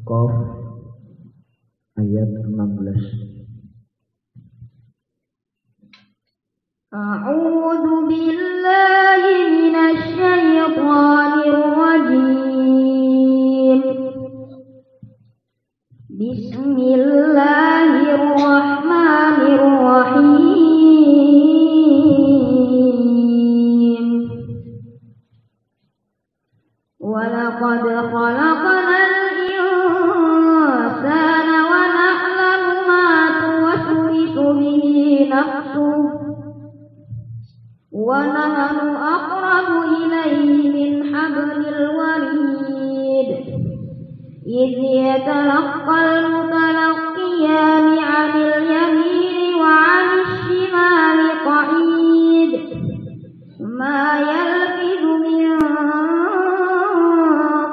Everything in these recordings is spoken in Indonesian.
Qaf ayat 16. A'udzu billahi minasy syaithanir rajim. Bismillahirrahmanirrahim. Wa laqad khalaqnal insana wa na'lamu ma tuwaswisu bihi nafsuhu wa nahnu aqrabu ilayhi min hablil warid. إذ يتلقى المتلقيان عن اليمين وعن الشمال قعيد ما يلفظ من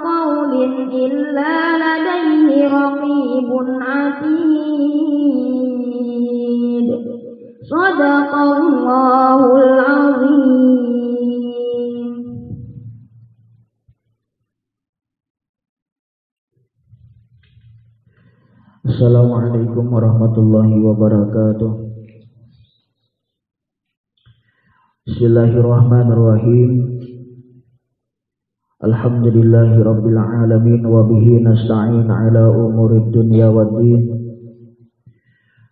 قول إلا لديه رقيب عتيد. صدق الله العظيم. Assalamualaikum warahmatullahi wabarakatuh. Bismillahirrahmanirrahim. Alhamdulillahi rabbil alamin wa bihi nasta'in ala umurid dunya waddin.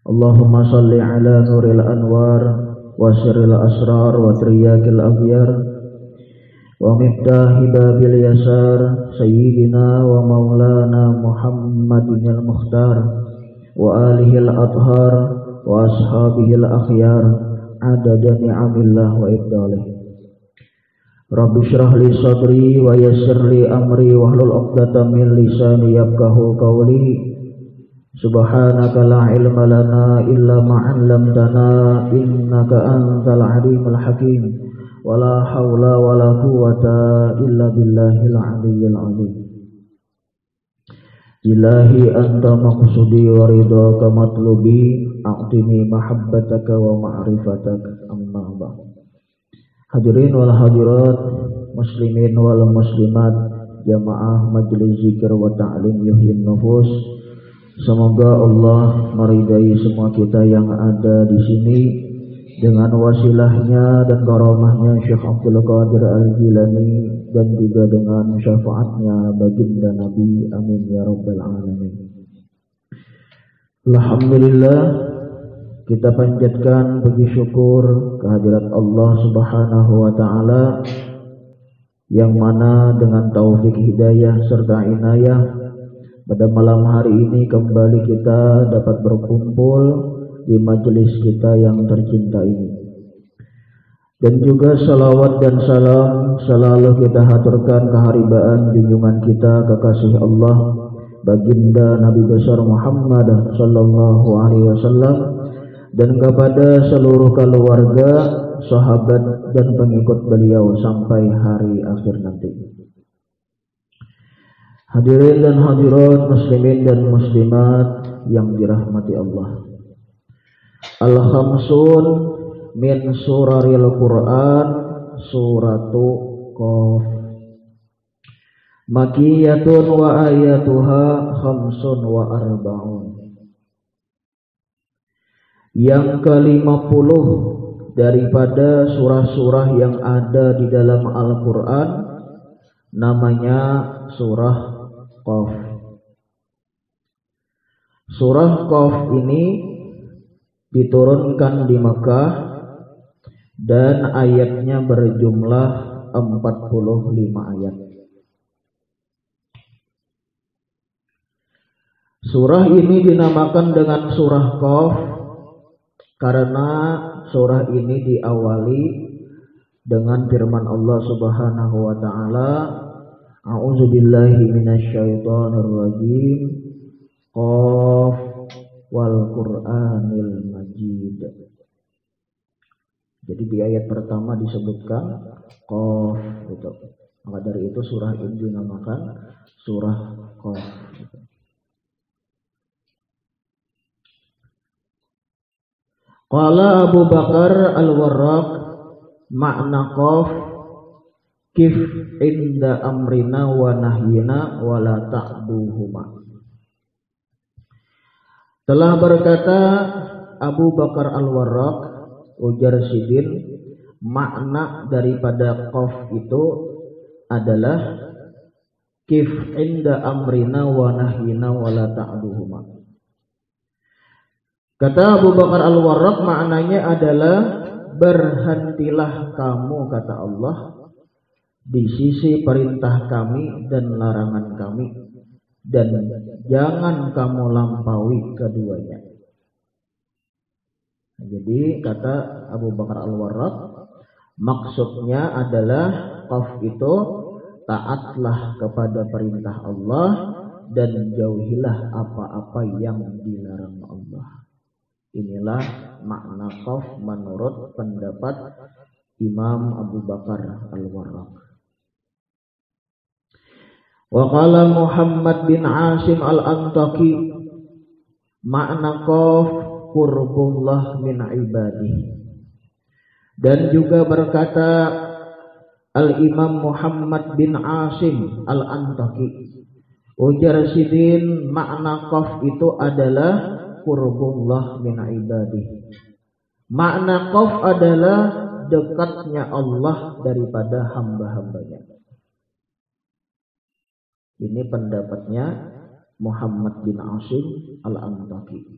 Allahumma salli ala nuril anwar wa sirril asrar wa triyakil aghyar wa miftahi babil yasar sayyidina wa maulana Muhammadin al-Mukhtar wa alihi al-athhar wa ashabihi al-akhyar adada ni'amillah wa ibdalih. Rabbi syrah li sadri wa yassir li amri wahlul 'uqdatam min lisani yafqahu qawli. Subhanaka la ilma lana illa ma 'allamtana innaka antal alimul hakim. Wala haula wala quwwata illa billahil aliyyil azim. Ilahi anta maqsudi wa ridhaka matlubi, a'tini mahabbataka wa ma'rifataka, amma ba'd. Hadirin wal hadirat, muslimin wal muslimat, jamaah majelis zikir wa ta'lim yuhyin nufus. Semoga Allah meridai semua kita yang ada di sini dengan wasilahnya dan karamahnya Syekh Abdul Qadir Al-Jilani, dan juga dengan syafaatnya baginda Nabi, amin ya rabbal alamin. Alhamdulillah, kita panjatkan puji syukur kehadirat Allah Subhanahu wa taala yang mana dengan taufik hidayah serta inayah pada malam hari ini kembali kita dapat berkumpul di majelis kita yang tercinta ini. Dan juga salawat dan salam selalu kita haturkan keharibaan junjungan kita kekasih Allah baginda Nabi besar Muhammad sallallahu alaihi wasallam, dan kepada seluruh keluarga, sahabat dan pengikut beliau sampai hari akhir nanti. Hadirin dan hadirat, muslimin dan muslimat yang dirahmati Allah. Al-khamsun min suraril Qur'an suratu Qaf. Makiyatun wa ayatuha khamsun wa arba'un. Yang ke-50 daripada surah-surah yang ada di dalam Al-Qur'an namanya surah Qaf. Surah Qaf ini diturunkan di Mekah dan ayatnya berjumlah 45 ayat. Surah ini dinamakan dengan surah Qaf karena surah ini diawali dengan firman Allah Subhanahu wa taala, a'udzubillahi minasyaitonir rajim, Qaf wal Qur'anil Majid. Jadi di ayat pertama disebutkan Qaf gitu. Maka dari itu surah ini dinamakan surah Qaf gitu. Qala Abu Bakar Al-Warraq, makna Qaf kif inda amrina wa nahyina wa la ta'duhuma. Telah berkata Abu Bakar Al-Warraq, ujar Sidin, makna daripada qaf itu adalah kif inda amrina wa nahyina wa la ta'duhuma. Kata Abu Bakar Al-Warraq, maknanya adalah berhentilah kamu, kata Allah, di sisi perintah kami dan larangan kami, dan jangan kamu lampaui keduanya. Jadi kata Abu Bakar Al-Warraq, maksudnya adalah qaf itu taatlah kepada perintah Allah dan jauhilah apa-apa yang dilarang Allah. Inilah makna qaf menurut pendapat Imam Abu Bakar Al-Warraq. Wa qala Muhammad bin Asim Al-Antaki, makna qaf qurbullah min ibadihi. Dan juga berkata Al-Imam Muhammad bin Asim Al-Antaki, ujar Sidin, makna qaf itu adalah qurbullah min ibadihi. Makna qaf adalah dekatnya Allah daripada hamba-hambanya. Ini pendapatnya Muhammad bin Asim Al-Antaki.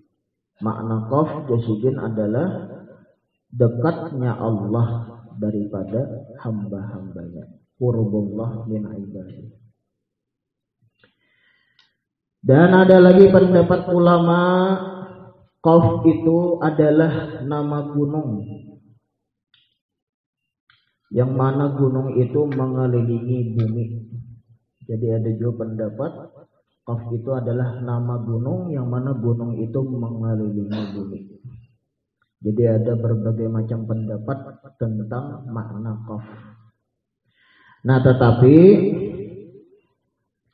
Makna qaf Sidin adalah dekatnya Allah daripada hamba-hambanya. Qurbullah min ibadihi. Dan ada lagi pendapat ulama, qaf itu adalah nama gunung, yang mana gunung itu mengelilingi bumi. Jadi ada juga pendapat qaf itu adalah nama gunung, yang mana gunung itu mengelilingi bumi. Jadi ada berbagai macam pendapat tentang makna qaf. Nah, tetapi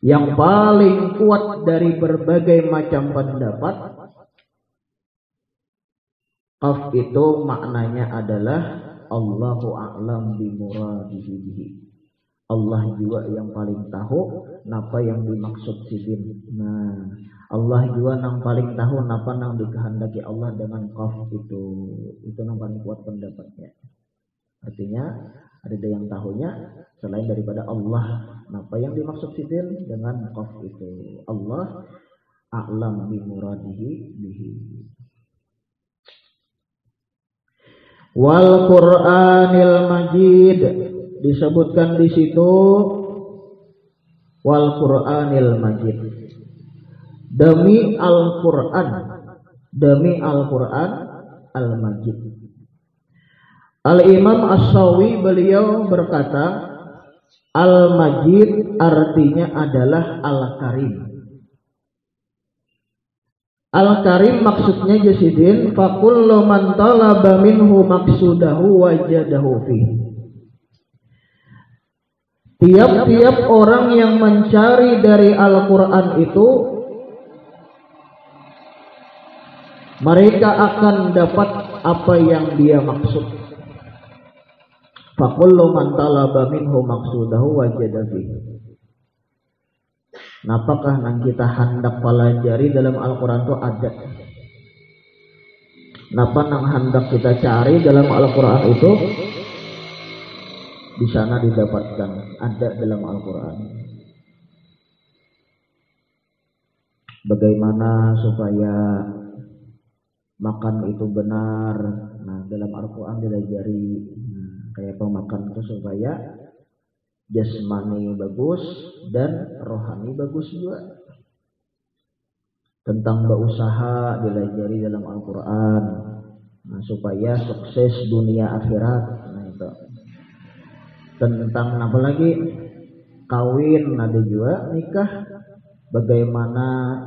yang paling kuat dari berbagai macam pendapat, qaf itu maknanya adalah Allahu a'lam bi muradihi bihi. Allah juga yang paling tahu napa yang dimaksud Sidin. Nah, Allah juga yang paling tahu napa yang dikehendaki Allah dengan qaf itu. Itu yang paling kuat pendapatnya. Artinya ada yang tahunya selain daripada Allah napa yang dimaksud Sidin dengan qaf itu. Allah a'lam bi muradihi bihi. Wal Qur'anil Majid, disebutkan di situ wal Qur'anil Majid, demi Al-Qur'an, demi Al-Qur'an Al-Majid. Al-Imam As-Sawi beliau berkata, Al-Majid artinya adalah Al-Karim. Al-Karim maksudnya Jasidin, fakullu man talaba minhu maksudahu wajadahu fihi. Tiap-tiap orang yang mencari dari Al-Quran itu, mereka akan dapat apa yang dia maksud. Fakullu man talaba minhu maksudahu wajadahu fihi. Apakah yang kita hendak pelajari dalam Al-Quran itu ada? Napa yang hendak kita cari dalam Al-Quran itu di sana didapatkan, ada dalam Al-Quran. Bagaimana supaya makan itu benar? Nah, dalam Al-Quran diajari kayak pemakan itu supaya jasmani bagus dan rohani bagus juga. Tentang berusaha dilajari dalam Al-Quran, nah, supaya sukses dunia akhirat. Nah, itu tentang apa lagi, kawin, ada juga nikah, bagaimana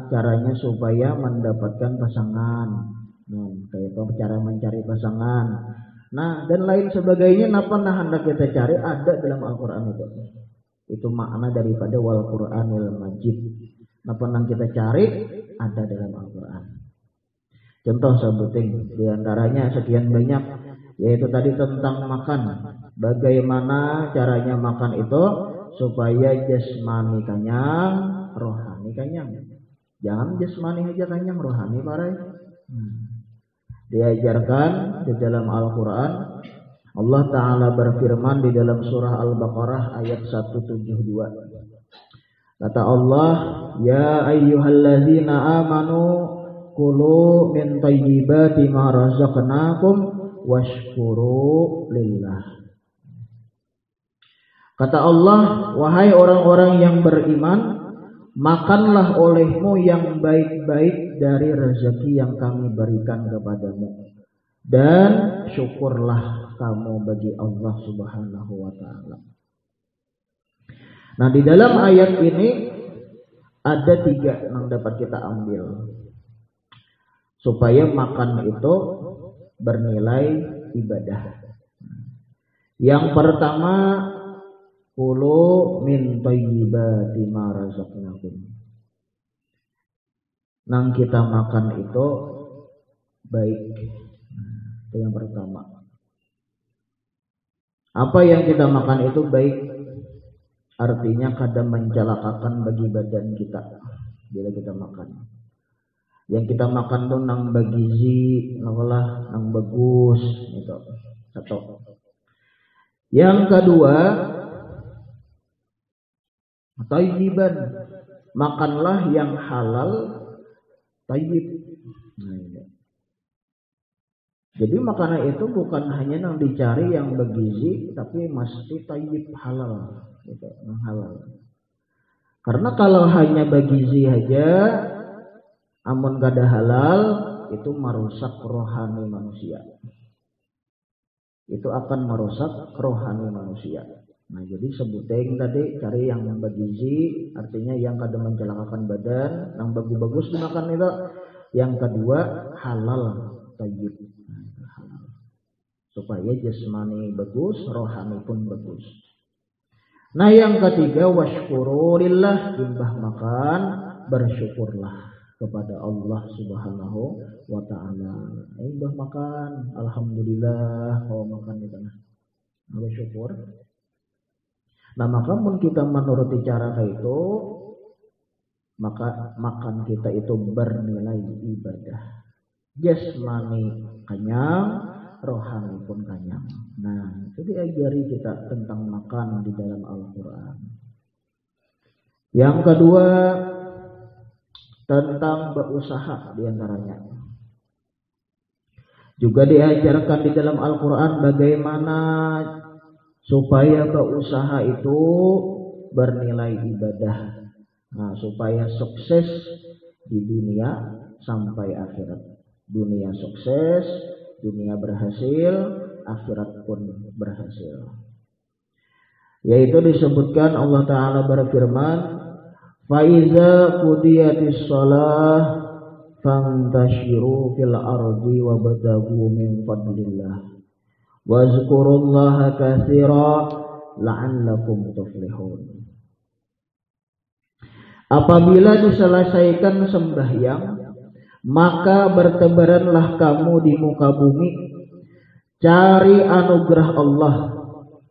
caranya supaya mendapatkan pasangan, nah, kayak cara mencari pasangan. Nah, dan lain sebagainya, apa nah hendak kita cari ada dalam Al-Quran itu. Itu makna daripada wal Qur'anil Majid. Apa yang kita cari ada dalam Al-Quran. Contoh sebutin di antaranya sekian banyak, yaitu tadi tentang makan. Bagaimana caranya makan itu supaya jasmani kenyang, rohani kenyang. Jangan jasmani aja kenyang, rohani parai. Diajarkan di dalam Al-Quran. Allah Ta'ala berfirman di dalam surah Al-Baqarah ayat 172. Kata Allah, ya ayyuhalladzina amanu kulu min thayyibati ma razaqnakum washkuru lillah. Kata Allah, wahai orang-orang yang beriman, makanlah olehmu yang baik-baik dari rezeki yang kami berikan kepadamu, dan syukurlah kamu bagi Allah Subhanahu wa ta'ala. Nah, di dalam ayat ini ada 3 yang dapat kita ambil supaya makan itu bernilai ibadah. Yang pertama, kulu min thayyibati ma razaqnakum. Nang kita makan itu baik. Itu yang pertama. Apa yang kita makan itu baik, artinya kadang mencelakakan bagi badan kita bila kita makan. Yang kita makan tuh nang bagizi, nang bagus gitu. Satu. Yang kedua, thayyiban, makanlah yang halal, thayyib. Jadi makanan itu bukan hanya yang dicari yang bergizi, tapi mesti thayyib, halal, gitu, yang halal. Karena kalau hanya bergizi aja, amun kada halal, itu merusak rohani manusia. Itu akan merusak rohani manusia. Nah, jadi sebuteng tadi cari yang bergizi, artinya yang kada mencelakakan badan, yang bagus-bagus dimakan itu. Yang kedua, halal, thayyib. Supaya jasmani bagus, rohani pun bagus. Nah, yang ketiga, washkuru lillah, imbah makan bersyukurlah kepada Allah Subhanahu wa ta'ala. Imbah makan, alhamdulillah, kalau makan itu bersyukur. Nah, maka pun kita menuruti cara kayak itu, maka makan kita itu bernilai ibadah. Jasmani kenyang, rohani pun kenyang. Nah, itu diajari kita tentang makan di dalam Al-Quran. Yang kedua, tentang berusaha diantaranya. Juga diajarkan di dalam Al-Quran bagaimana supaya berusaha itu bernilai ibadah. Nah, supaya sukses di dunia sampai akhirat. Dunia sukses, dunia berhasil, akhirat pun berhasil. Yaitu disebutkan Allah Ta'ala berfirman, فَإِذَا قُضِيَتِ الصَّلَاةُ فَانْتَشِرُوا فِي الْأَرْضِ وَابْتَغُوا مِنْ فَضْلِ اللَّهِ وَاذْكُرُوا اللَّهَ كَثِيرًا لَعَلَّكُمْ تُفْلِحُونَ. Apabila diselesaikan sembahyang, maka bertebaranlah kamu di muka bumi, cari anugerah Allah,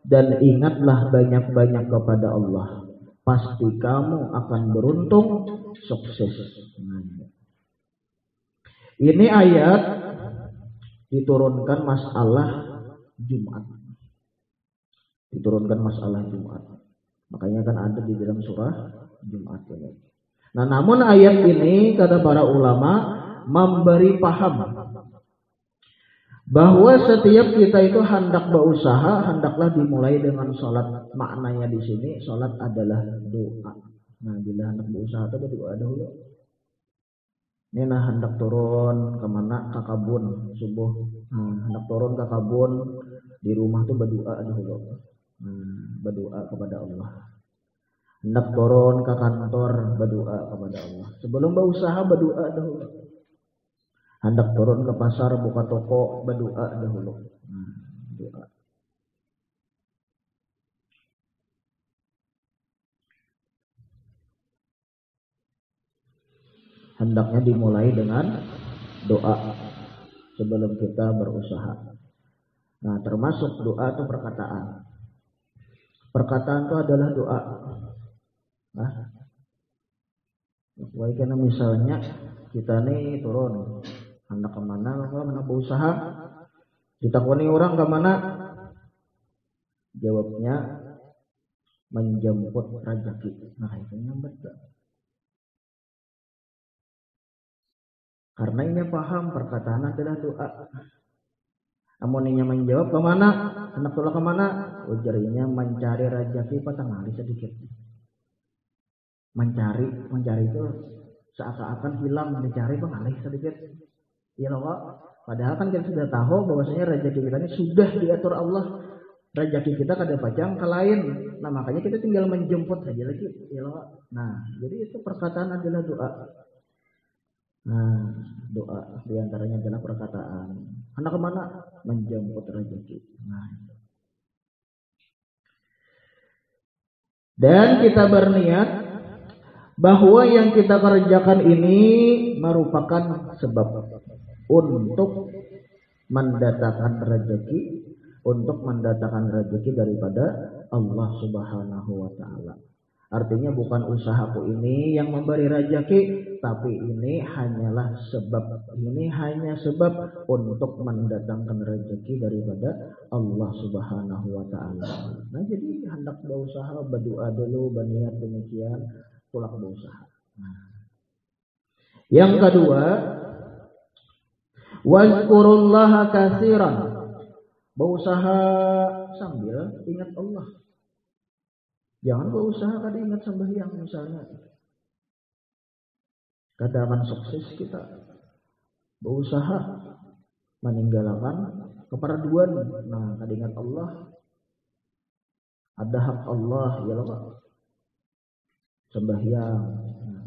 dan ingatlah banyak-banyak kepada Allah. Pasti kamu akan beruntung, sukses. Ini ayat diturunkan masalah Jumat. Diturunkan masalah Jumat. Makanya kan ada di dalam surah Jumat ini. Nah, namun ayat ini kata para ulama memberi paham bahwa setiap kita itu hendak berusaha, hendaklah dimulai dengan sholat. Maknanya di sini sholat adalah doa. Nah, bila hendak berusaha itu berdoa dahulu. Ini nah hendak turun kemana, ke kabun subuh. Hendak turun ke kabun, di rumah tuh berdoa dahulu. Berdoa kepada Allah. Hendak turun ke kantor, berdoa kepada Allah. Sebelum berusaha berdoa dahulu. Hendak turun ke pasar, buka toko, berdoa dahulu. Doa. Hendaknya dimulai dengan doa sebelum kita berusaha. Nah, termasuk doa itu perkataan. Perkataan itu adalah doa. Nah, Karena misalnya kita nih turun, hendak kemana? Hendak berusaha, ditakoni orang kemana? Jawabnya menjemput rezeki. Nah itu nyambat gak? Karena ini paham perkataan adalah doa. Amoninya menjawab kemana? Hendak tulah kemana? Ujarnya mencari rezeki patangali sedikit. Mencari itu seakan-akan hilang, dicari pengalih sedikit. Ya loh, padahal kan kita sudah tahu bahwasanya rezeki kita ini sudah diatur Allah. Rezeki kita kada pajang ke lain. Nah makanya kita tinggal menjemput saja lagi. Ya loh. Nah jadi itu perkataan adalah doa. Nah doa diantaranya adalah perkataan. Hendak kemana? Menjemput rezeki. Nah. Dan kita berniat bahwa yang kita kerjakan ini merupakan sebab untuk mendatangkan rezeki daripada Allah Subhanahu wa taala. Artinya bukan usahaku ini yang memberi rezeki, tapi ini hanya sebab untuk mendatangkan rezeki daripada Allah Subhanahu wa taala. Nah, jadi hendak berusaha, berdoa dulu, berniat demikian, tulak berusaha. Nah. Yang kedua, wazkurullaha katsiran. Berusaha sambil ingat Allah. Jangan berusaha kada ingat sembahyang misalnya. Kada akan sukses kita. Berusaha meninggalkan keperaduan. Nah, kada ingat Allah. Ada hak Allah ya Allah. Sembahyang. Nah.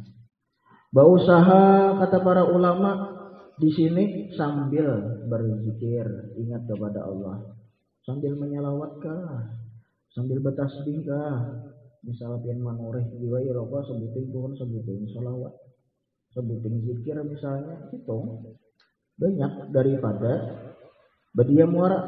Berusaha kata para ulama di sini sambil berzikir, ingat kepada Allah. Sambil menyalawatkah? Sambil bertasbihkah? Misal pian manureh jiwa ya Allah sebutin Tuhan, sebutin salawat, sebutin zikir misalnya, itu banyak daripada berdiam wara.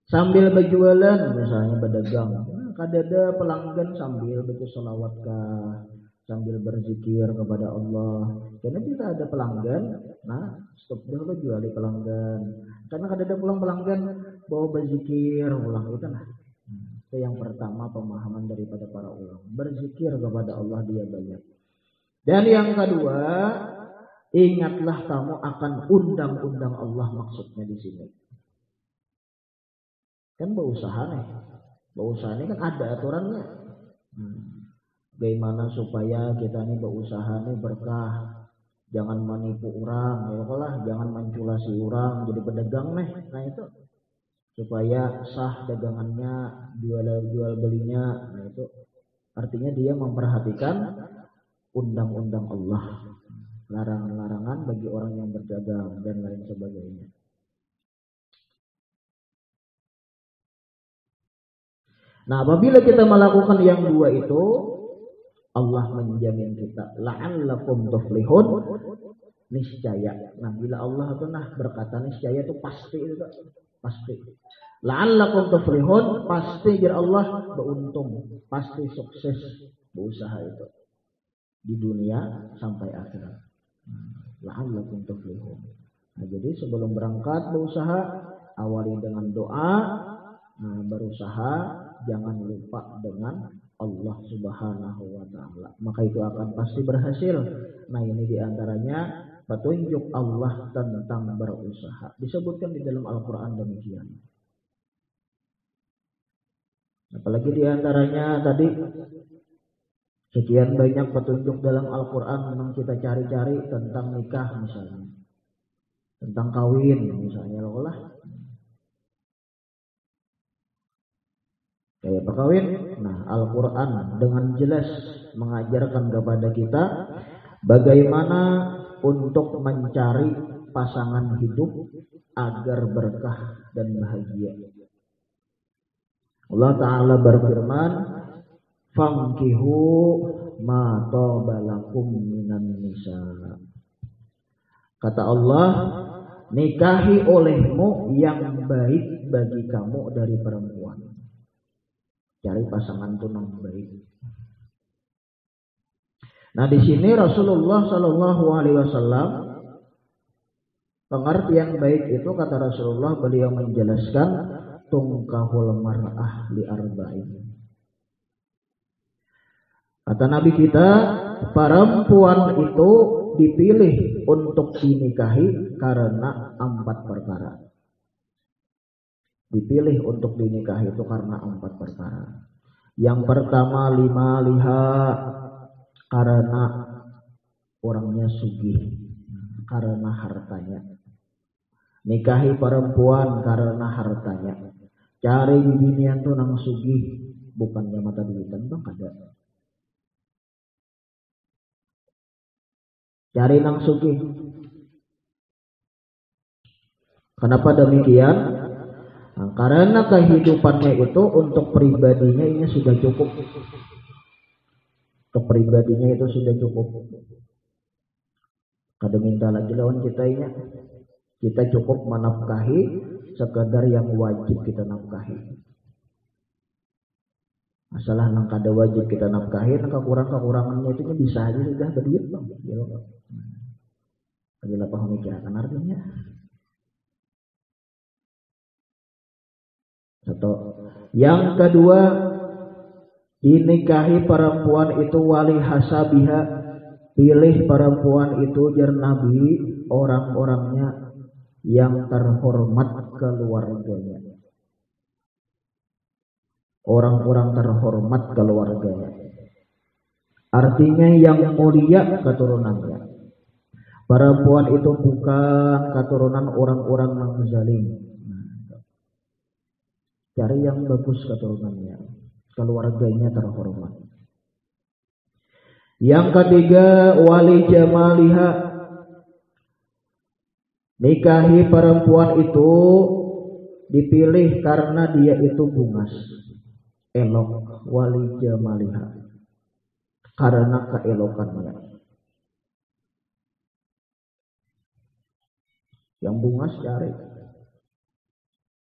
Sambil berjualan misalnya berdagang, kadada pelanggan sambil baca salawatkah, sambil berzikir kepada Allah. Karena kita ada pelanggan, nah stop dulu jual pelanggan. Karena kadada pulang pelanggan bawa berzikir ulang itu nah. Itu yang pertama pemahaman daripada para ulama. Berzikir kepada Allah dia banyak. Dan yang kedua, ingatlah kamu akan undang-undang Allah maksudnya di sini. Kan berusaha nih. Berusaha ini kan ada aturannya. Bagaimana supaya kita nih berusaha nih berkah. Jangan menipu orang, ya Allah, jangan manipulasi orang jadi pedagang nih. Nah itu supaya sah dagangannya, jual belinya. Nah itu artinya dia memperhatikan undang-undang Allah, larangan-larangan bagi orang yang berdagang dan lain sebagainya. Nah apabila kita melakukan yang dua itu, Allah menjamin kita la'allakum tuflihun, niscaya. Nah bila Allah itu berkata niscaya itu pasti itu pasti. La'allakum tuflihun, pasti jar Allah beruntung, pasti sukses berusaha itu di dunia sampai akhirat. La'allakum tuflihun. Nah jadi sebelum berangkat berusaha awali dengan doa, berusaha jangan lupa dengan Allah Subhanahu wa taala. Maka itu akan pasti berhasil. Nah, ini diantaranya petunjuk Allah tentang berusaha. Disebutkan di dalam Al-Qur'an demikian. Apalagi diantaranya tadi sekian banyak petunjuk dalam Al-Qur'an memang kita cari-cari tentang nikah misalnya. Tentang kawin misalnya Allah. Kayak perkawin, nah Al-Quran dengan jelas mengajarkan kepada kita bagaimana untuk mencari pasangan hidup agar berkah dan bahagia. Allah Ta'ala berfirman, "Famkihu ma taba lakum minan nisa." Kata Allah, nikahi olehmu yang baik bagi kamu dari perempuan. Cari pasangan tunang baik. Nah, di sini Rasulullah Shallallahu Alaihi Wasallam, pengertian baik itu kata Rasulullah, beliau menjelaskan tungkahul mar'ah li arba'in. Kata Nabi kita, perempuan itu dipilih untuk dinikahi karena 4 perkara. Dipilih untuk dinikahi itu karena 4 perkara. Yang pertama, lima liha, karena orangnya sugih, karena hartanya. Nikahi perempuan karena hartanya. Cari binian tuh nang sugih, bukannya mata duitan bang ada. Cari nang sugih. Kenapa demikian? Nah, karena kehidupannya itu untuk pribadinya ini sudah cukup. Kepribadinya itu sudah cukup. Kada minta lagi lawan kita ini. Kita cukup menafkahi sekadar yang wajib kita nafkahi. Masalah nang kada wajib kita nafkahi, nang kekurangannya itu bisa aja sudah berduit bang. Bila paham mikirkan artinya. Satu. Yang kedua, dinikahi perempuan itu wali hasabiha, pilih perempuan itu jar Nabi orang-orangnya yang terhormat keluarganya. Orang-orang terhormat keluarganya. Artinya yang mulia keturunannya. Perempuan itu bukan keturunan orang-orang yang zalim. Cari yang bagus keturunannya, keluarganya terhormat. Yang ketiga, wali jamaliha, nikahi perempuan itu dipilih karena dia itu bungas, elok, wali jamaliha, karena keelokannya. Yang bungas cari.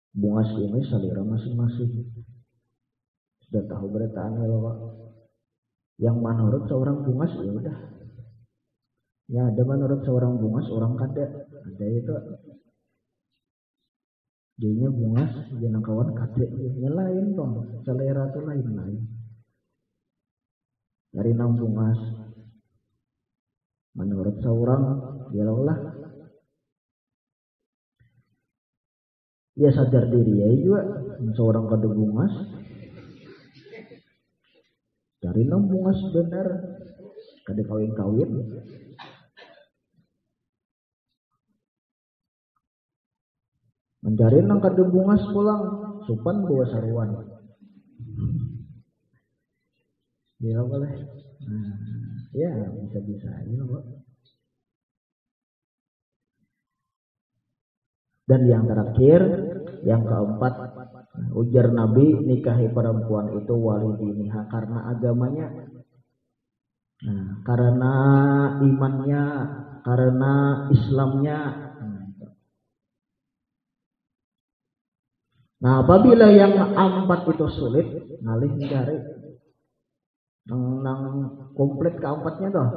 Bungas ini selera masing-masing. Sudah tahu beritaannya loh Pak. Yang menurut seorang bungas ya udah. Ya ada menurut seorang bungas, orang kada. Ada itu. Jadinya bungas, jangan kawan kada. Ya lain dong. Selera itu lain. Dari nang bungas. Menurut seorang, ya Allah. Ya sadar diri ya juga seorang kada bungas. Cari nang bungas benar, kada kawin-kawin. Mencari nang kada bungas pulang, supan bawa saruan. Ya boleh. Nah, ya bisa-bisa aja Pak. Dan yang terakhir, yang keempat, ujar Nabi, nikahi perempuan itu wali diniha karena agamanya, karena imannya, karena Islamnya. Nah, apabila yang empat itu sulit, ngalih mencari nang komplit keempatnya toh,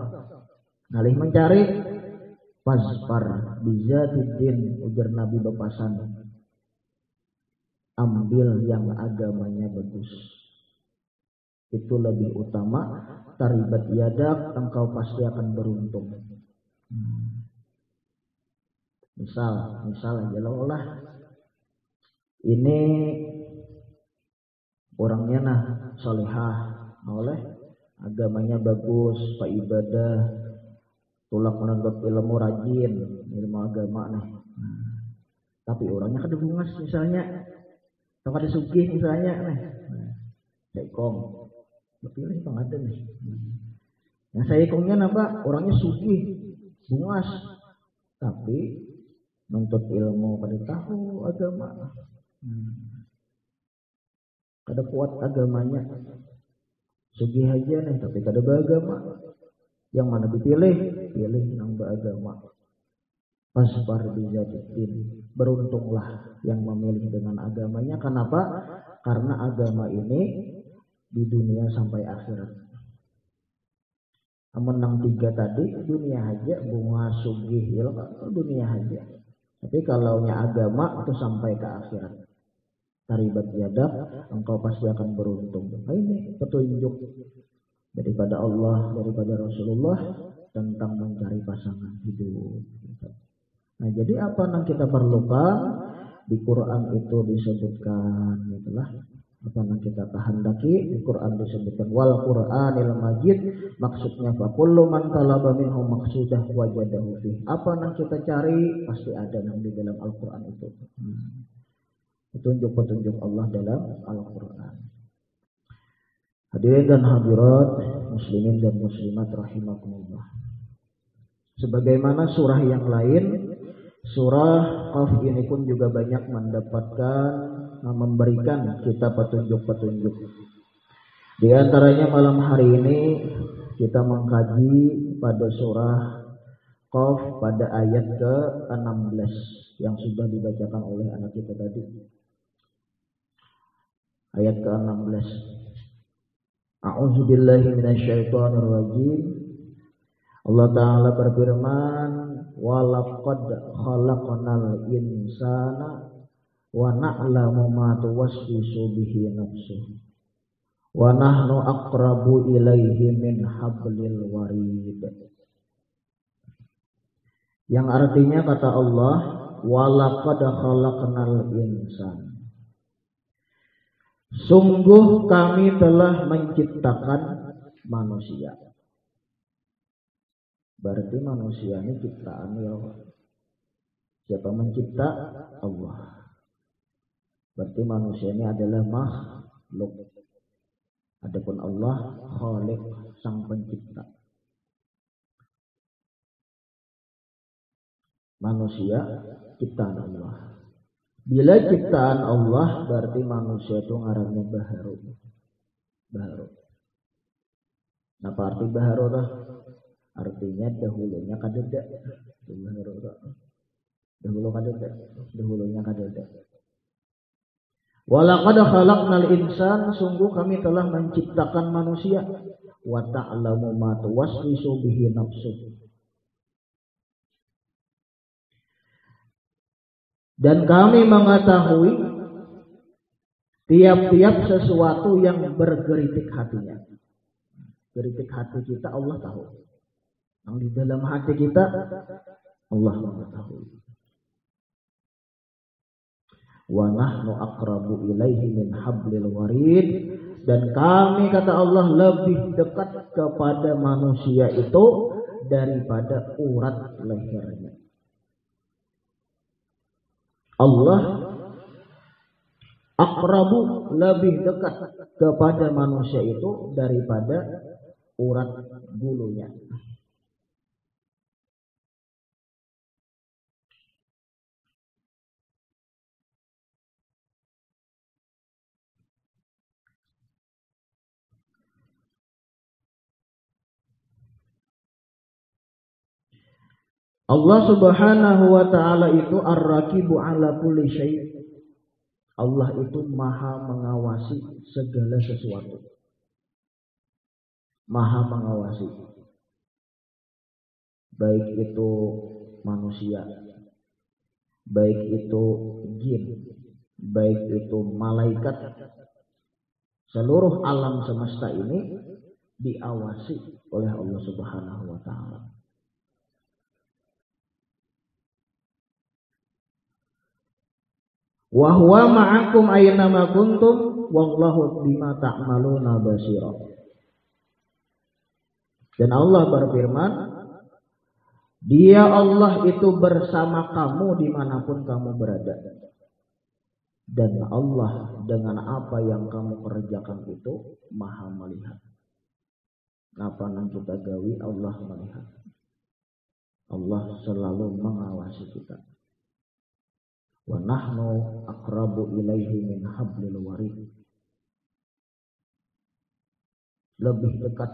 ngalih mencari Fasfar bizatidin, ujar Nabi bepasan, ambil yang agamanya bagus, itu lebih utama. Taribat yadak, engkau pasti akan beruntung. Misal aja lah, ini orangnya nah salihah, oleh agamanya bagus, pak ibadah, tulak menanggap ilmu, rajin ilmu agama nih. Tapi orangnya kada bungas misalnya, atau kada sugih misalnya nih. Saikong, pilih bang ada nih. Yang saikongnya apa? Orangnya sugih, bungas, tapi nuntut ilmu, kada tahu agama, kada kuat agamanya, sugih aja nih tapi kada beragama. Yang mana dipilih? Pilih yang beragama. Fasfar bizatidin, beruntunglah yang memilih dengan agamanya. Kenapa? Karena agama ini di dunia sampai akhirat. menang 3 tadi dunia aja, bunga sugih ya dunia aja. Tapi kalau agama itu sampai ke akhirat. Taribat yadak, engkau pasti akan beruntung. Nah, ini petunjuk daripada Allah, daripada Rasulullah tentang mencari pasangan hidup. Nah, jadi apa yang kita perlukan di Quran itu disebutkan itulah apa yang kita kehendaki. Di Quran disebutkan wal Qur'anil Majid, maksudnya fa kullu man talaba minhu maqsudah wajadahu fi. Apa yang kita cari pasti ada di dalam Al-Qur'an itu. Petunjuk-petunjuk Allah dalam Al-Qur'an. Hadirin dan hadirat, muslimin dan muslimat rahimakumullah. Sebagaimana surah yang lain, surah Qaf ini pun juga banyak memberikan kita petunjuk-petunjuk. Di antaranya malam hari ini kita mengkaji pada surah Qaf pada ayat ke-16 yang sudah dibacakan oleh anak kita tadi. Ayat ke-16. A'udzubillahi minasyaitonirrajim. Allah Ta'ala berfirman, walaqad khalaqnal insana wa na'lamu ma tuwaswisu bihi nafsuh wa nahnu aqrabu ilaihi min hablil warid. Yang artinya kata Allah, walaqad khalaqnal insana, sungguh kami telah menciptakan manusia. Berarti manusia ini ciptaan Allah. Siapa mencipta? Allah. Berarti manusia ini adalah makhluk. Adapun Allah Khaliq, sang pencipta. Manusia ciptaan Allah. Bila ciptaan Allah berarti manusia itu ngarannya baharu. Baharu. Apa arti baharu dah? Artinya dahulunya kadeda. Dahulu kadeda. Dahulunya kadeda. Walaqad khalaqnal insan, sungguh kami telah menciptakan manusia. Wa ta'lamu ma tuwaswisu bihi nafsuh. Dan kami mengetahui tiap-tiap sesuatu yang bergeritik hatinya. Geritik hati kita Allah tahu. Yang di dalam hati kita Allah mengetahui. Wa nahnu aqrabu ilaihi min hablil warid, dan kami kata Allah lebih dekat kepada manusia itu daripada urat lehernya. Allah aqrabu, lebih dekat kepada manusia itu daripada urat bulunya. Allah Subhanahu wa ta'ala itu ar-raqibu ala kulli syai'. Allah itu maha mengawasi segala sesuatu. Maha mengawasi. Baik itu manusia, baik itu jin, baik itu malaikat. Seluruh alam semesta ini diawasi oleh Allah Subhanahu wa ta'ala. Wa huwa ma'akum aina ma kuntum wallahu bima ta'maluna basir. Dan Allah berfirman, Dia Allah itu bersama kamu dimanapun kamu berada. Dan Allah dengan apa yang kamu kerjakan itu maha melihat. Apa yang kita gawi Allah melihat. Allah selalu mengawasi kita. Wa nahnu aqrabu ilaihi min hablil warid. Lebih dekat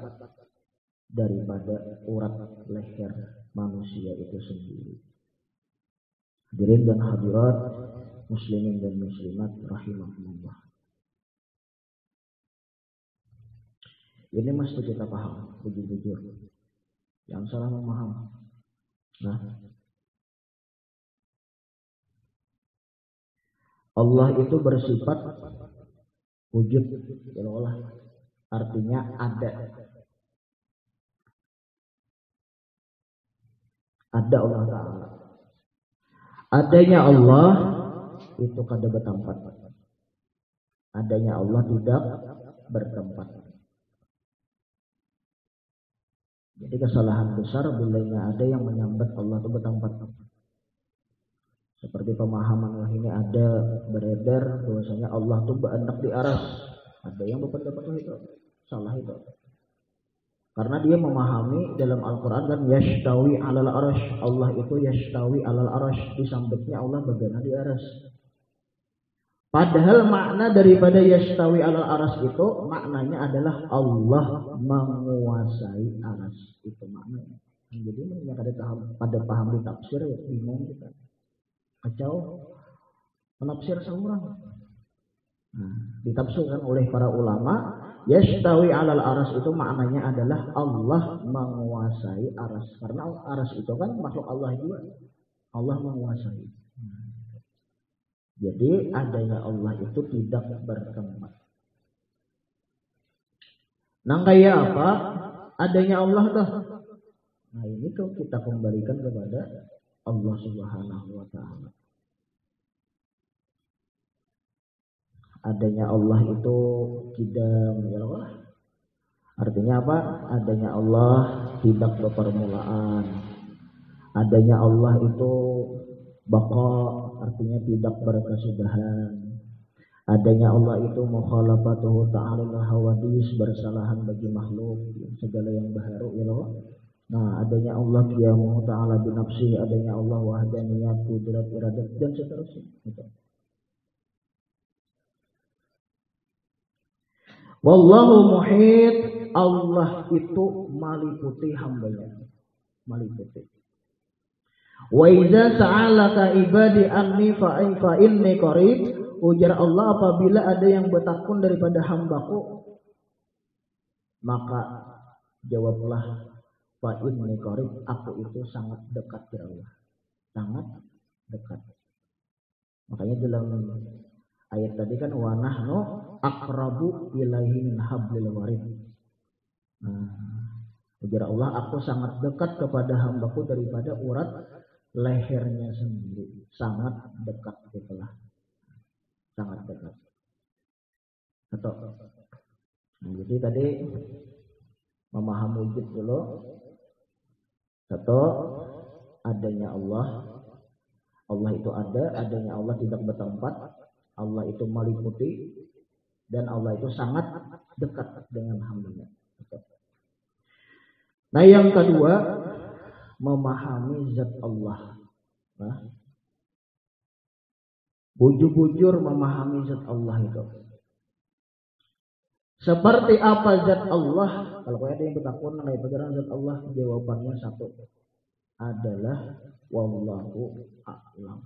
daripada urat leher manusia itu sendiri. Hadirin dan hadirat, muslimin dan muslimat rahimahumullah. Ini mesti kita paham, jujur. yang salah memahami. Nah, Allah itu bersifat wujud, Allah artinya ada. Ada Allah Ta'ala. Adanya Allah itu kada bertempat. Adanya Allah tidak bertempat. Jadi kesalahan besar bila ada yang menyambat Allah itu bertempat. Seperti pemahaman wah ini ada beredar bahwasanya Allah itu berendak di aras. Ada yang berpendapat itu salah itu. Karena dia memahami dalam Al-Quran kan yashtawi alal arash. Allah itu yashtawi alal arash. Disambutnya Allah berada di aras. Padahal makna daripada yashtawi alal arash itu maknanya adalah Allah menguasai aras. Itu maknanya. Jadi pada paham di tafsir ya bingung kita. Kacau menafsir seorang. Nah, ditafsirkan oleh para ulama yashtawi alal aras itu maknanya adalah Allah menguasai aras. Karena aras itu kan makhluk Allah juga. Allah menguasai. Jadi adanya Allah itu tidak bertempat. Nah kayak apa? Adanya Allah tuh. Nah ini tuh kita kembalikan kepada Allah Subhanahu wa Ta'ala. Adanya Allah itu tidak menyala. Artinya apa? Adanya Allah tidak berpermulaan. Adanya Allah itu baqa, artinya tidak berkesudahan. Adanya Allah itu mukhalafatuhu ta'ala hawadis, bersalahan bagi makhluk segala yang baharu ya Allah. Nah, adanya Allah qiyamuhu ta'ala binafsi, adanya Allah wahdaniyat, qudrat, iradat dan seterusnya. Gitu. Wallahu muhit, Allah itu meliputi hambanya, meliputi. Wa idza sa'alaka ibadi anni fa inni qarib, ujar Allah apabila ada yang bertakun daripada hambaku, maka jawablah fa inni qarib, aku itu sangat dekat ya Allah, sangat dekat. Makanya dalam ayat tadi kan wa nahnu aqrabu ilaihi min hablil warid. Ujar Allah, aku sangat dekat kepada hambaku daripada urat lehernya sendiri, sangat dekat itulah, sangat dekat. Jadi tadi memahami wujud dulu. Satu, adanya Allah. Allah itu ada, adanya Allah tidak bertempat. Allah itu meliputi dan Allah itu sangat dekat dengan hambanya. Nah yang kedua, memahami zat Allah. Nah, bujur-bujur memahami zat Allah itu. Seperti apa zat Allah? Kalau ada yang bertakun mengenai pelajaran zat Allah, jawabannya satu adalah wallahu a'lam.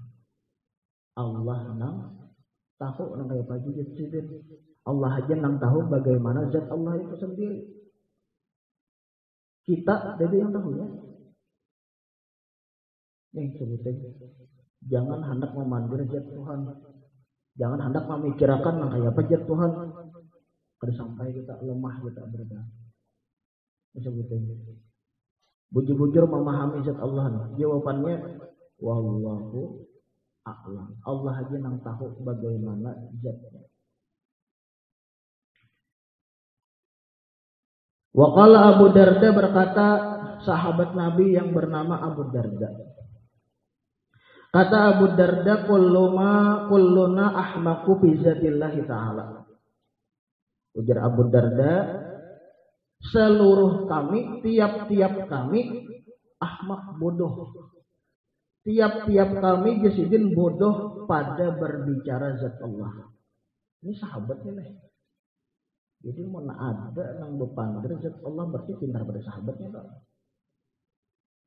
Allah nang tahu nang kayak pagi jadi Allah aja nang tahu bagaimana zat Allah itu sendiri. Kita dari yang tahu ya. Nih sebutin, jangan hendak memanggil zat Tuhan, jangan hendak memikirkan nang kayak apa zat Tuhan. Kada sampai kita lemah, kita berdoa. Sebutin, bujur-bujur memahami zat Allah. Jawabannya wallahu a'lam. Allah aja nang tahu bagaimana zatnya. Waqala Abu Darda, berkata sahabat Nabi yang bernama Abu Darda. Kata Abu Darda, kulluna ahmaku bi zatillahi ta'ala. Ujar Abu Darda, seluruh kami, tiap-tiap kami ahmak, bodoh. Tiap-tiap kami jasidin bodoh pada berbicara zat Allah. Ini sahabatnya nih. Jadi mana ada yang berpanggil zat Allah berarti pintar pada sahabatnya tak?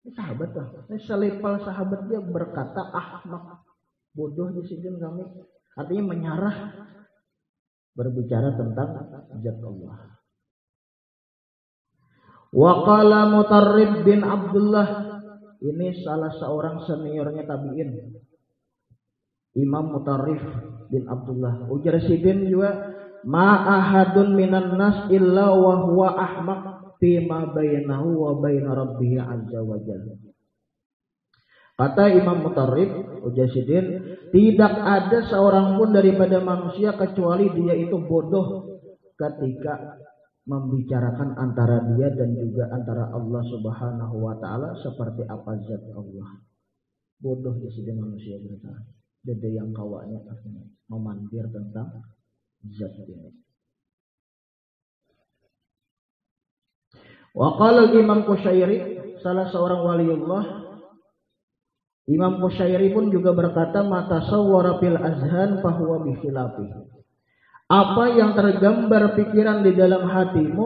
Ini sahabat tak? Ini selepal sahabat dia berkata ahmak, bodoh jasidin kami. Artinya menyerah berbicara tentang zat Allah. Wa qala Mutarrib bin Abdullah, ini salah seorang seniornya tabi'in, Imam Mutarrif bin Abdullah. Ujar Sidin juga, ma ahadun minan nas illa wa huwa ahmaq fima bainahu wa baina rabbih azza wa jalla. Kata Imam Mutarrif, ujar Sidin, tidak ada seorang pun daripada manusia kecuali dia itu bodoh ketika membicarakan antara dia dan juga antara Allah Subhanahu wa taala seperti apa zat Allah. Bodoh di sini manusia kita. Dede yang kawanya memandir tentang zat ini. Wa qala Imam Qushairi, salah seorang waliullah, Imam Qushairi pun juga berkata, mata sawwara fil azhan fahuwa bi khilafi. Apa yang tergambar pikiran di dalam hatimu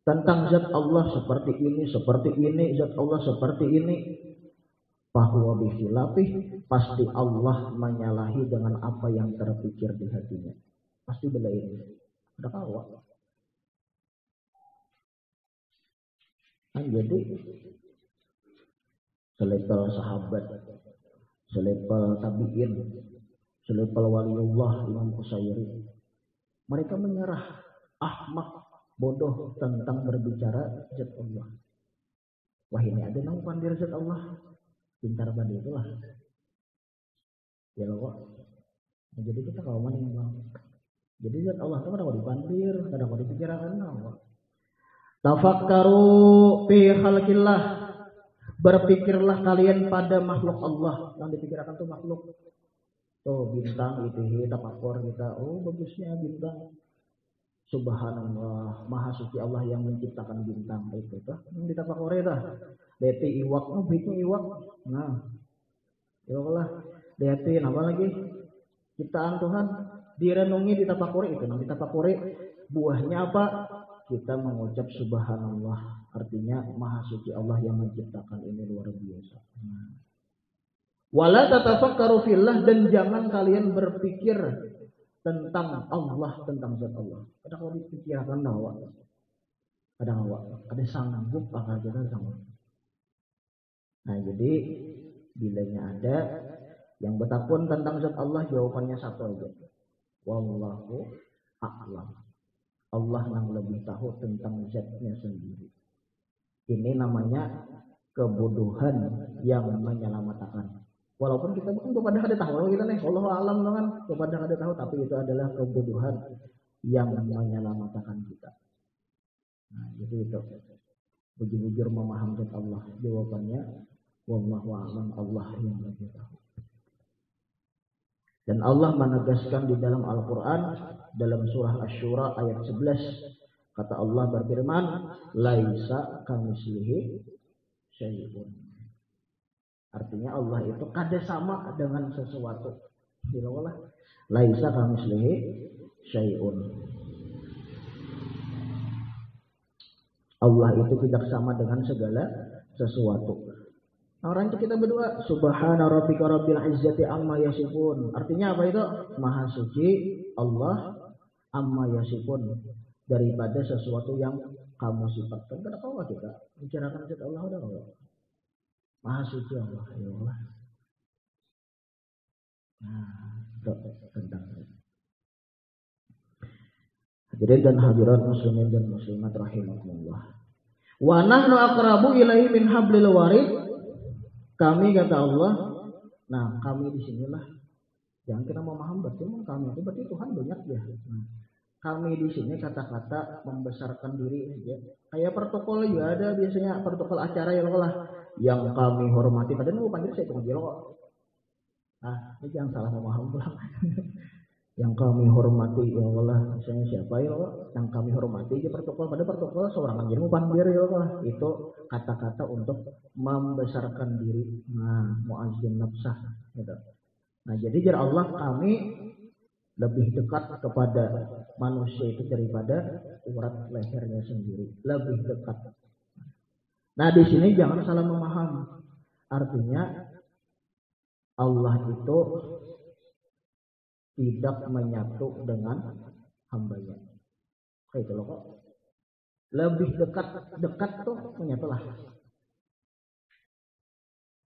tentang zat Allah seperti ini, zat Allah seperti ini, fahuwa bi khilafi, pasti Allah menyalahi dengan apa yang terpikir di hatinya. Pasti beda ini. Ada kawa. Jadi selevel sahabat, selevel tabi'in, selevel waliullah Imam Qushairi, mereka menyerah, ahmak, bodoh tentang berbicara zat Allah. Wah, ini ada nang pandir zat Allah, pintar pada itulah. Ya loh. Nah, jadi kita kalau mana yang jadi zat Allah itu kadang dipandir, kadang dipikirkan. Tafakkaru fi khalqillah, berpikirlah kalian pada makhluk Allah. Yang dipikirkan tuh makhluk. Tuh bintang itu tafakur kita. Oh bagusnya bintang. Subhanallah, maha suci Allah yang menciptakan bintang itu tuh. Yang ditafakur itu. Deti iwak, oh bikin iwak. Nah, ya Allah, deti apa lagi? Ciptaan Tuhan direnungi, ditafakuri itu. Nah, ditafakuri buahnya apa? Kita mengucap subhanallah, artinya maha suci Allah yang menciptakan ini luar biasa. Wala tatafakkaru fillah, dan jangan kalian berpikir tentang Allah, tentang zat Allah. Kadang kalau dipikirkan ada sanggup akal kita sanggup. Nah jadi bilanya ada yang betapun tentang zat Allah, jawabannya satu aja. Wallahu a'lam. Allah yang lebih tahu tentang zatnya sendiri. Ini namanya kebodohan yang menyelamatkan. Walaupun kita bukan kepada ada tahu kita nih, Allah alam kan kepada ada tahu, tapi itu adalah kebodohan yang menyelamatkan kita. Nah, jadi itu bujur-bujur memahami zat Allah. Jawabannya wallahu a'lam, Allah yang lebih tahu. Dan Allah menegaskan di dalam Al-Quran dalam surah Asy-Syura ayat 11, kata Allah berfirman, laisa kamitslihi syai'un. Artinya Allah itu kada sama dengan sesuatu. Dilawalah laisa kamitslihi syai'un. Allah itu tidak sama dengan segala sesuatu. Nah, orang kita berdua, subhana rabbika rabbil izzati amma yasifun. Artinya apa itu? Maha suci Allah amma yasifun, daripada sesuatu yang kamu sifatkan. Kenapa kita bicarakan zat Allah udah enggak? Maha suci Allah, ya Allah. Nah, tentang hadirin dan hadirat muslimin dan muslimat rahimakumullah. Wa nahnu aqrabu ilaihi min hablil warid. Kami, kata Allah, nah kami di sinilah, jangan kita memaham betul kami itu berarti Tuhan banyak ya. Nah, kami di sini kata-kata membesarkan diri ya. Kayak protokol juga ada biasanya, protokol acara ya lah, yang kami hormati. Padahal lu panggil saya tunggu kok. Nah, ini jangan salah memaham pulang. Yang kami hormati ya Allah, misalnya siapa ya Allah, yang kami hormati aja protokol, pada protokol seorang anjir pandir ya Allah, itu kata-kata untuk membesarkan diri. Nah, muazzin nafsah gitu. Nah, jadi jar Allah kami lebih dekat kepada manusia itu daripada urat lehernya sendiri, lebih dekat. Nah, di sini jangan salah memaham. Artinya Allah itu tidak menyatu dengan hambanya. Kayak itu loh kok. lebih dekat tuh menyatulah.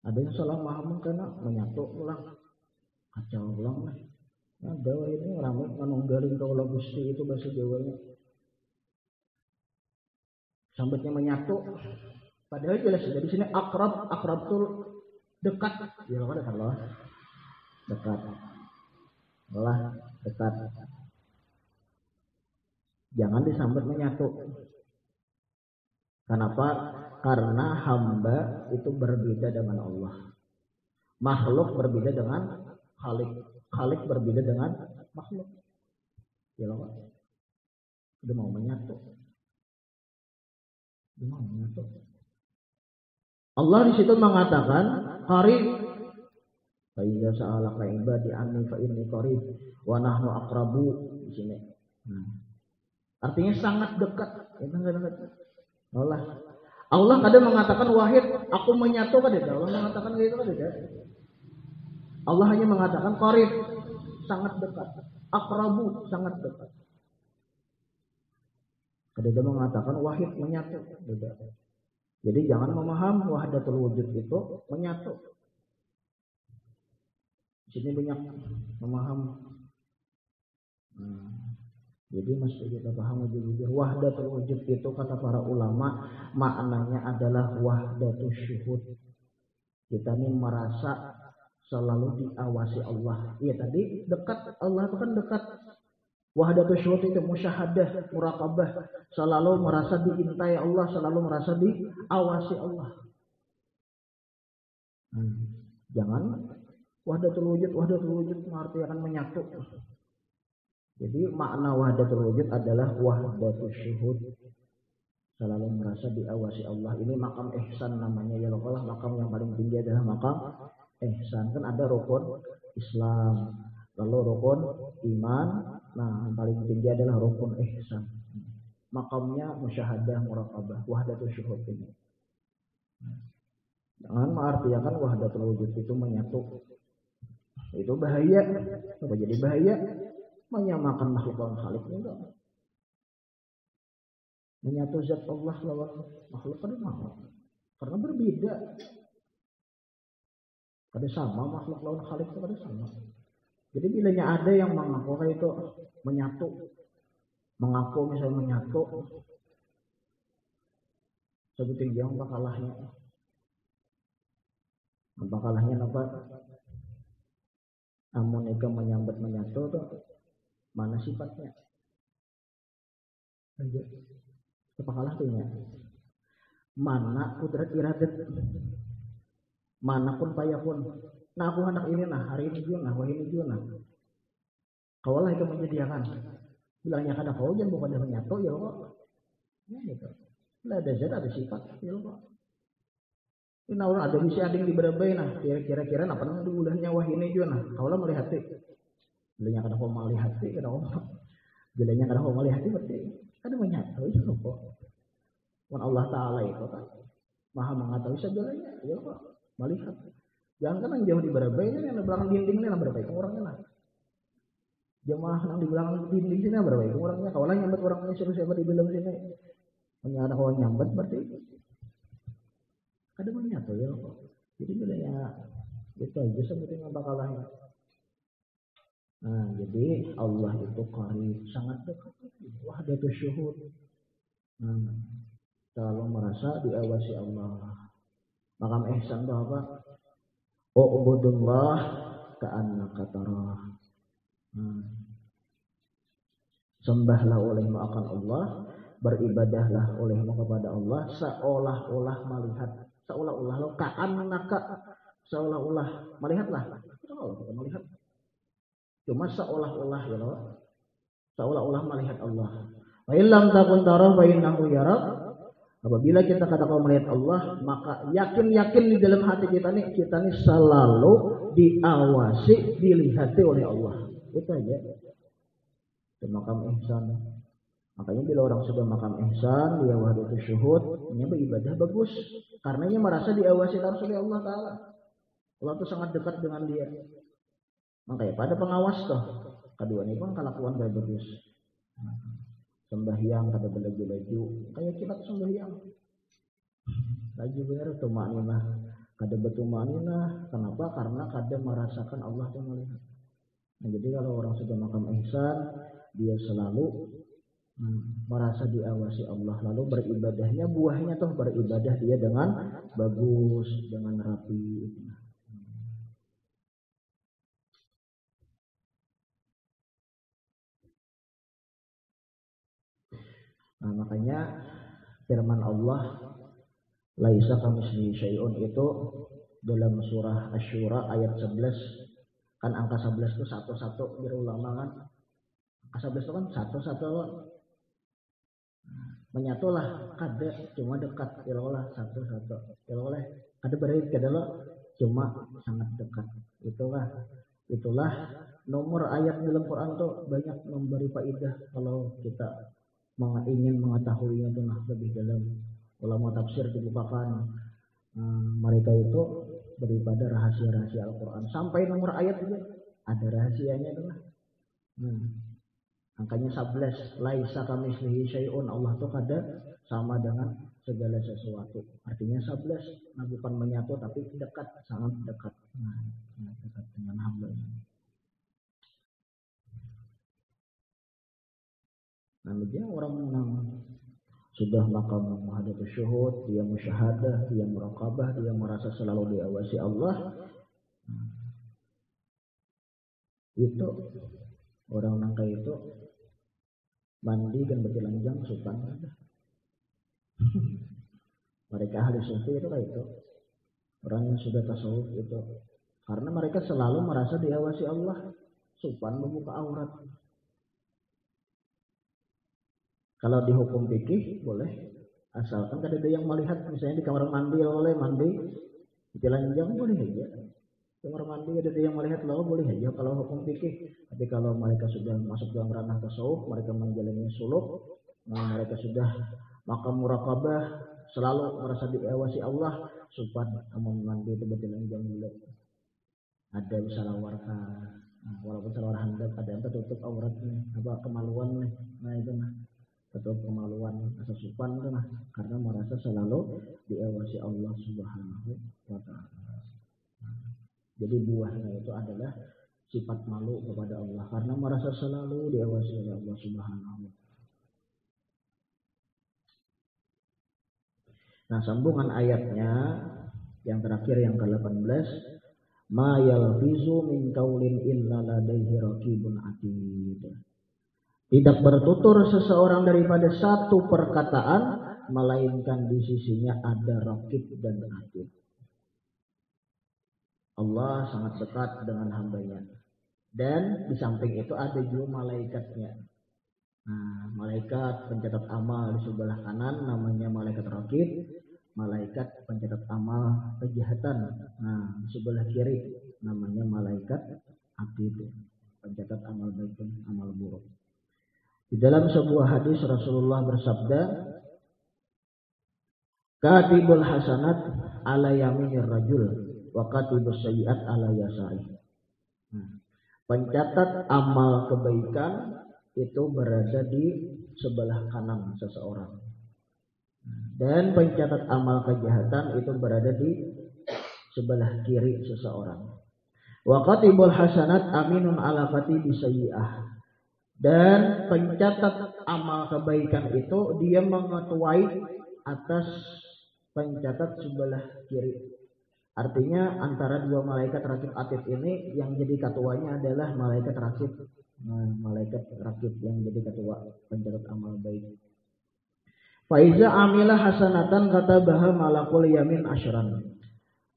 Ada yang salah paham karena menyatu ulang, kacau ulang lah. Nah, Jawa ini ramai manunggalin kaulah Gusti itu bahasa Jawanya. Sambatnya menyatu, padahal jelas dari sini akrab tuh dekat. Ya kan dekat loh, dekat, lah dekat. Jangan disambat menyatu. Kenapa? Karena hamba itu berbeda dengan Allah. Makhluk berbeda dengan Khalik. Khalik berbeda dengan makhluk. Ya loh, udah mau menyatu. Allah di situ mengatakan qarib. Fa idza sa'alaka ibadi anni fa inni qarib wa nahnu aqrabu di sini. Artinya sangat dekat. Itu enggak dekat. Allah kadang mengatakan wahid, aku menyatu kan tidak. Allah mengatakan gitu kan tidak. Allah hanya mengatakan qarib, sangat dekat. Aqrabu, sangat dekat. Kadang mengatakan wahid, menyatu. Tidak. Jadi jangan memaham wahdatul wujud itu menyatu. Di sini banyak memaham. Jadi mesti kita paham jujur. Wahdatul wujud itu kata para ulama maknanya adalah wahdatul syuhud. Kita ini merasa selalu diawasi Allah. Iya tadi dekat, Allah itu kan dekat. Wahdatul syuhud itu musyahadah, muraqabah, selalu merasa diintai Allah, selalu merasa diawasi Allah. Jangan wahdatul wujud mengartikan menyatu. Jadi makna wahdatul wujud adalah wahdatul syuhud, selalu merasa diawasi Allah. Ini makam ihsan namanya ya Allah. Makam yang paling tinggi adalah makam ihsan. Kan ada rukun Islam, lalu rukun iman. Nah, yang paling tinggi adalah rukun ihsan. Makamnya musyahadah, muraqabah, wahdatul syuhud ini. Jangan mengartikan wahdatul wujud itu menyatu. Itu bahaya. Apa jadi bahaya? Menyamakan makhluk lawan khalik enggak. Menyatu zat Allah lawan makhluk kan mau. Karena berbeda. Kada sama makhluk lawan khalik itu kada sama. Jadi bilanya ada yang mengaku itu menyatu, mengaku misalnya menyatu, sebutin yang bakalahnya. Bakalahnya apa? Amun eka menyambat menyatu tuh mana sifatnya? Kepakalah tuhnya. Mana kudrat iradat? Mana pun payapun. Nah aku hendak ini nah hari ini juga nah wah ini juga nah. Kaulah itu menyediakan. Bilangnya kada kau jangan bukan dia menyatu ya kok. Ya gitu. Lah ada zat ada sifat ya kok. Ini orang ada bisa ada yang diberbaik nah kira-kira apa namanya di bulannya wah ini juga nah. Kaulah melihat bilangnya kada kau melihat kada kau. Bilangnya kada kau melihat berarti kada menyatu itu kok. Wan Allah Taala itu kan Maha mengetahui segalanya ya kok. Melihat. Jangan kan yang jauh di barabai ini yang di belakang dinding ini yang barabai orangnya lah. Jemaah yang di belakang dinding sini yang barabai orangnya. Kalau nyambat orang ini suruh siapa di dalam sini. Menyana kalau nyambat berarti ada menyatu ya kok. Jadi bilangnya itu aja sebetulnya bakalahnya. Nah jadi Allah itu qarib sangat dekat. Wahdatul syuhud. Selalu merasa diawasi Allah. Makam ihsan itu apa? Ubudullah ka'annaka tarah. Sembahlah olehmu akan Allah, beribadahlah olehmu kepada Allah seolah-olah melihat, seolah-olah lo ka'annaka, seolah-olah melihatlah. Kalau kita melihat cuma seolah-olah ya lo. Seolah-olah melihat Allah. Fa illam takun tarah fa innahu yarak. Apabila kita katakan melihat Allah, maka yakin-yakin di dalam hati kita nih selalu diawasi, dilihati oleh Allah. Itu aja. Itu makam ihsan. Makanya bila orang sudah makam ihsan, dia wahdatul syuhud, dia beribadah bagus. Karena dia merasa diawasi terus oleh Allah Ta'ala. Allah itu sangat dekat dengan dia. Makanya pada pengawas toh. Kedua ini pun kelakuan bagus. sembahyang kada belaju-laju kayak kita sembahyang laju bener tumaninah kada betumaninah. Kenapa? Karena kada merasakan Allah yang melihat. Nah, jadi kalau orang sudah makam ihsan dia selalu merasa diawasi Allah, lalu beribadahnya buahnya tuh beribadah dia dengan bagus, dengan rapi. Nah, makanya firman Allah laisa kamitslihi syai'un itu dalam surah Asy-Syura ayat 11. Kan angka 11 itu satu-satu berulang kan. Angka 11 itu kan satu-satu menyatulah kada cuma dekat ilolah satu-satu ilolah kada berit kada lo cuma sangat dekat. Itulah nomor ayat dalam Quran tuh banyak memberi faedah kalau kita ingin mengetahuinya itu lebih dalam. Ulama tafsir dibukakan mereka itu daripada rahasia-rahasia Al-Quran sampai nomor ayat itu ada rahasianya itu lah. Angkanya 11, laisa kamitslihi syai'un, Allah tuh kada sama dengan segala sesuatu. Artinya 11, nah bukan menyatu tapi dekat, sangat dekat. Nah, dekat dengan hamba. Nah, dia orang yang sudah makam muhadatsy syuhud, dia musyahadah, dia muraqabah, dia merasa selalu diawasi Allah. Itu orang nangka itu mandi dan bertelanjang sopan. Mereka ahli sufi itu kayak itu. Orang yang sudah tasawuf itu karena mereka selalu merasa diawasi Allah, sopan membuka aurat. Kalau di hukum fikih boleh asalkan kada ada yang melihat, misalnya di kamar mandi boleh mandi, di telanjang boleh aja. Kamar mandi ada yang melihat lalu boleh aja kalau hukum fikih. Tapi kalau mereka sudah masuk dalam ranah tasawuf, mereka menjalani suluk, mereka sudah makam muraqabah, selalu merasa diawasi Allah, sopan amun mandi itu bertelanjang boleh. Ada salawarka, walaupun salawar handap ada yang tertutup auratnya, apa kemaluan nih, nah itu nah atau kemaluan rasa sopan itu nah karena merasa selalu diawasi Allah Subhanahu wa ta'ala. Jadi buahnya itu adalah sifat malu kepada Allah karena merasa selalu diawasi oleh Allah Subhanahu wa ta'ala. Nah, sambungan ayatnya yang terakhir yang ke-18, ma yalfizu min qaulin illa ladaihi raqibun atid. Tidak bertutur seseorang daripada satu perkataan melainkan di sisinya ada raqib dan atid. Allah sangat dekat dengan hambanya. Dan di samping itu ada juga malaikatnya. Nah, malaikat pencatat amal di sebelah kanan namanya malaikat raqib, malaikat pencatat amal kejahatan. Nah, di sebelah kiri namanya malaikat atid, pencatat amal baik dan amal buruk. Di dalam sebuah hadis Rasulullah bersabda, katibul hasanat ala yaminir rajul wa katibus sayyi'at ala yasari. Pencatat amal kebaikan itu berada di sebelah kanan seseorang. Dan pencatat amal kejahatan itu berada di sebelah kiri seseorang. Wa katibul hasanat aminun ala katibis sayyi'ah. Dan pencatat amal kebaikan itu dia mengetuai atas pencatat sebelah kiri. Artinya antara dua malaikat raqib atid ini yang jadi ketuanya adalah malaikat raqib. Nah, malaikat raqib yang jadi ketua pencatat amal baik. Faiza amila hasanatan katabaha malakul yamin asyran.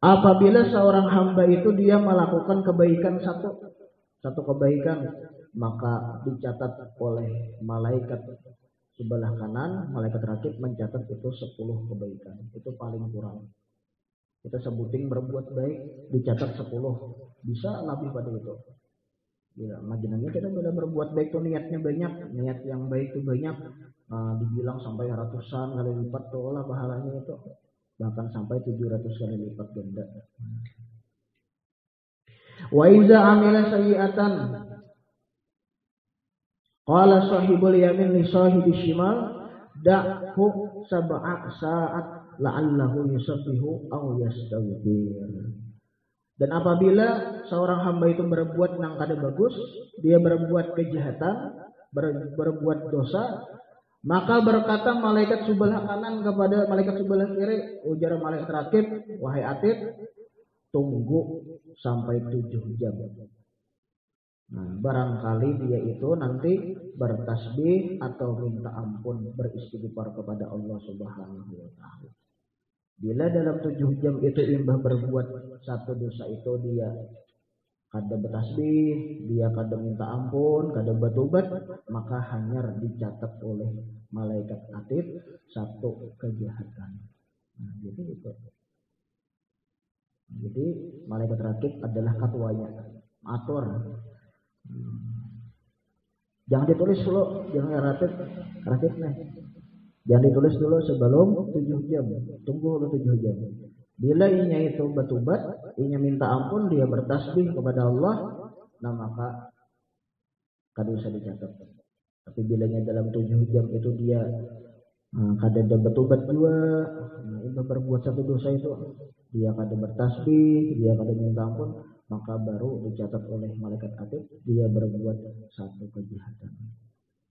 Apabila seorang hamba itu dia melakukan kebaikan satu kebaikan, maka dicatat oleh malaikat sebelah kanan, malaikat raqib mencatat itu 10 kebaikan. Itu paling kurang. Kita sebutin berbuat baik dicatat 10, bisa lebih pada itu. Ya, imajinannya kita sudah berbuat baik tuh niatnya banyak, niat yang baik itu banyak, dibilang sampai ratusan kali lipat tuh lah pahalanya itu, bahkan sampai 700 kali lipat ganda. Wa iza amila sayyi'atan, Qala sahibul yamin li sahibi shimal da'hu sab'a sa'at la'allahu yusabbihu aw yastaghfir. Dan apabila seorang hamba itu berbuat nang kada bagus, dia berbuat kejahatan, berbuat dosa, maka berkata malaikat sebelah kanan kepada malaikat sebelah kiri, ujar malaikat rakib, wahai Atid, tunggu sampai 7 jam. Nah, barangkali dia itu nanti bertasbih atau minta ampun, beristighfar kepada Allah Subhanahu wa taala. Bila dalam 7 jam itu imbah berbuat satu dosa itu, dia kada bertasbih, dia kada minta ampun, kada bertobat, maka hanya dicatat oleh malaikat Atid satu kejahatan. Nah, jadi itu. Jadi malaikat rakib adalah ketuanya, atur. Jangan ditulis dulu, jangan rakib nih. Jangan ditulis dulu sebelum 7 jam. Tunggu dulu 7 jam. Bila inya itu bertobat, inya minta ampun, dia bertasbih kepada Allah, nah maka kada usah dicatat. Tapi bilanya dalam 7 jam itu dia kada bertobat juga, itu berbuat satu dosa itu, dia kada bertasbih, dia kada minta ampun, maka baru dicatat oleh malaikat Atid dia berbuat satu kejahatan.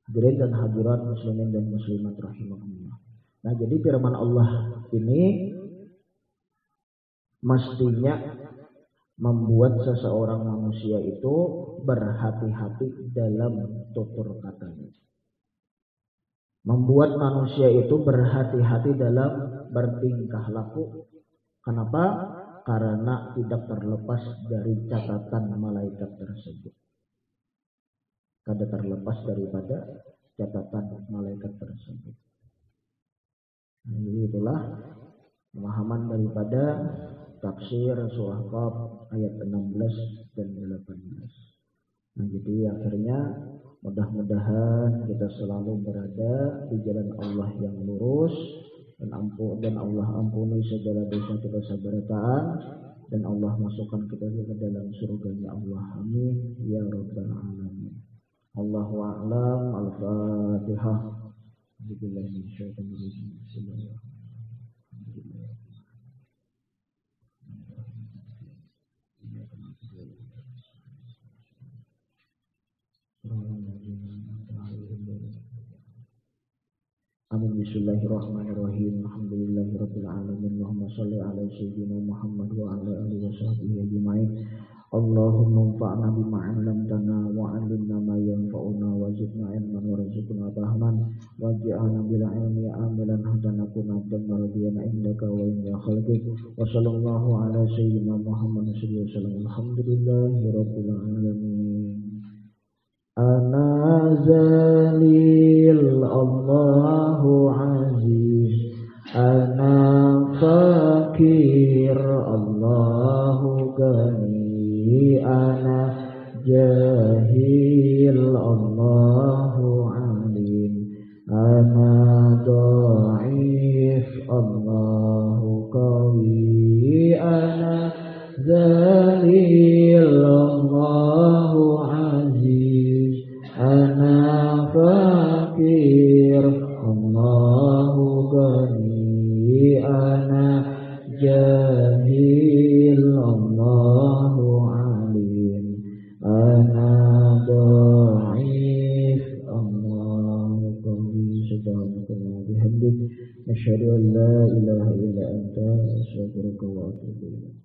Hadirin dan hadirat muslimin dan muslimat rahimakumullah. Nah, jadi firman Allah ini mestinya membuat seseorang manusia itu berhati-hati dalam tutur katanya. Membuat manusia itu berhati-hati dalam bertingkah laku. Kenapa? Karena tidak terlepas dari catatan malaikat tersebut. Kada terlepas daripada catatan malaikat tersebut. Nah, jadi itulah pemahaman daripada tafsir surah Qaf ayat 16 dan 18. Nah, jadi akhirnya mudah-mudahan kita selalu berada di jalan Allah yang lurus, dan Allah ampuni segala dosa kita sabarataan, dan Allah masukkan kita ke dalam surganya Allah. Amin ya rabbal alamin. Allahu a'lam. Al-Fatihah. Amin. Bismillahirrahmanirrahim. Alhamdulillahirabbil alamin. Allahumma shalli ala sayyidina Muhammad wa ala alihi washabbihi ajmain. Allahumma anfa'na bima 'allamtana wa 'allimna ma yanfa'una wa zidna 'ilman warzuqna fahman waj'alna bil 'ilmi 'amilan hasanatan mardiyan indaka wa inda khalqik wa sallallahu ala sayyidina Muhammad sallallahu alaihi wasallam. Alhamdulillahirabbil alamin. Ana zalil Allahu aziz, ana fakir Allahu ghani, ana jahil Allahu alim, ana dhaif Allahu qawi, ana zalil Allahu aziz, ana fakir Allahu ghani, ana jahil Allahu alim, ana dhaif Allahu qawi. Subhanallahi bihamdihi asyhadu an la ilaha illa anta astaghfiruka wa atubu ilaik.